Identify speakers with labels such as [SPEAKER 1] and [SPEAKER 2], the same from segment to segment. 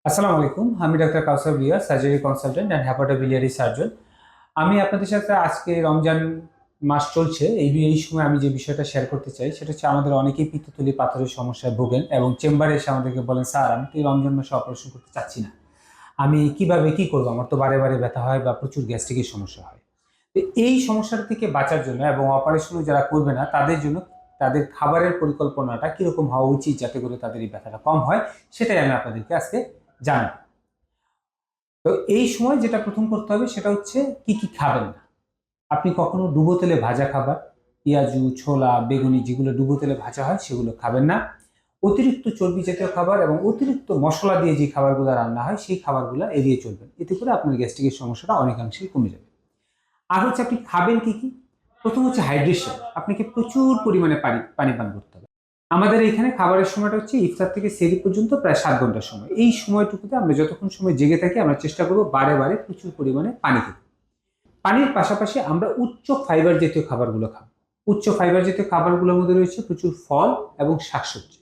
[SPEAKER 1] আসসালামু আলাইকুম। আমি doctor Kausar Bhuiyan, surgery consultant and hepatobiliary surgeon. আমি আপনাদের সাথে আজকে রমজান মাস চলছে, এই সময় আমি যে বিষয়টা শেয়ার করতে চাই সেটা হচ্ছে আমাদের অনেকেই পিত্তথলি পাথরের সমস্যায় ভোগেন এবং চেম্বারে এসে আমাদেরকে বলেন, স্যার আমি তো এই রমজান মাসে অপারেশন করতে চাচ্ছি না, আমি কিভাবে কি করবো, আমার তো বারে বারে ব্যথা হয় বা প্রচুর গ্যাস্ট্রিকের সমস্যা হয়। তো এই সমস্যার থেকে বাঁচার জন্য এবং অপারেশনও যারা করবে না তাদের জন্য তাদের খাবারের পরিকল্পনাটা কিরকম হওয়া উচিত যাতে করে তাদের এই ব্যথাটা কম হয়, সেটাই আমি আপনাদেরকে আজকে জানাবো। তো এই সময় যেটা প্রথম করতে হবে সেটা হচ্ছে কি কি খাবেন না। আপনি কখনো ডুবো তেলে ভাজা খাবার, পেঁয়াজু, ছোলা, বেগুনি যেগুলো ডুবো তেলে ভাজা হয় সেগুলো খাবেন না। অতিরিক্ত চর্বি জাতীয় খাবার এবং অতিরিক্ত মশলা দিয়ে যে খাবারগুলো রান্না হয় সেই খাবারগুলো এড়িয়ে চলবেন, এতে করে আপনার গ্যাস্ট্রিকের সমস্যাটা অনেকাংশেই কমে যাবে। আর হচ্ছে আপনি খাবেন কি কি। প্রথম হচ্ছে হাইড্রেশন, আপনাকে প্রচুর পরিমাণে পানি পানি পান করতে হবে। আমাদের এখানে খাবারের সময়টা হচ্ছে ইফতার থেকে সেহরি পর্যন্ত প্রায় 7 ঘন্টার সময়। এই সময়টুকুতে আমরা যতক্ষণ সময় জেগে থাকি আমরা চেষ্টা করবো বারে বারে প্রচুর পরিমাণে পানি খেতে। পানির পাশাপাশি আমরা উচ্চ ফাইবার জাতীয় খাবারগুলো খাবো। উচ্চ ফাইবার জাতীয় খাবারগুলোর মধ্যে রয়েছে প্রচুর ফল এবং শাকসবজি।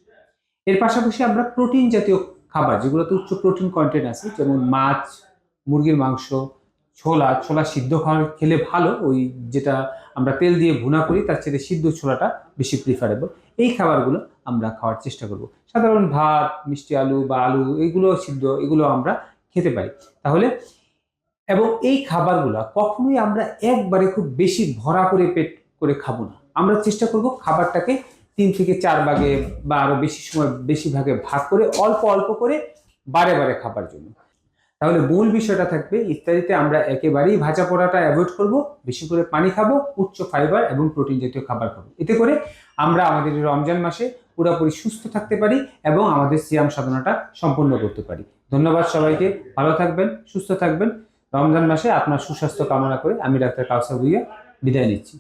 [SPEAKER 1] এর পাশাপাশি আমরা প্রোটিন জাতীয় খাবার যেগুলোতে উচ্চ প্রোটিন কন্টেন্ট আছে, যেমন মাছ, মুরগির মাংস, ছোলা। ছোলা সিদ্ধ খেলে ভালো, ওই যেটা আমরা তেল দিয়ে ভুনা করি তার চেয়ে সিদ্ধ ছোলাটা বেশি প্রিফারেবল। এই খাবারগুলো আমরা খাওয়ার চেষ্টা করব। সাধারণ ভাত, মিষ্টি আলু বা আলু এগুলো সিদ্ধ, এগুলো আমরা খেতে পারি। তাহলে এবং এই খাবারগুলো কখনোই আমরা একবারে খুব বেশি ভরা করে পেট করে খাবো না। আমরা চেষ্টা করব খাবারটাকে 3 থেকে 4 ভাগে বা আরো বেশি সময় বেশি ভাগে ভাগ করে অল্প অল্প করে বারে বারে খাবার জন্য। তাহলে মূল বিষয়টা থাকবে ইফতারিতে আমরা একেবারেই ভাজা পোড়াটা অ্যাভয়েড করব, বেশি করে পানি খাবো, উচ্চ ফাইবার এবং প্রোটিন জাতীয় খাবার খাবো। এতে করে আমরা আমাদের রমজান মাসে পুরোপুরি সুস্থ থাকতে পারি এবং আমাদের সিয়াম সাধনাটা সম্পন্ন করতে পারি। ধন্যবাদ সবাইকে, ভালো থাকবেন, সুস্থ থাকবেন। রমজান মাসে আপনার সুস্বাস্থ্য কামনা করে আমি ডাক্তার কাউসার ভুঁইয়া বিদায় নিচ্ছি।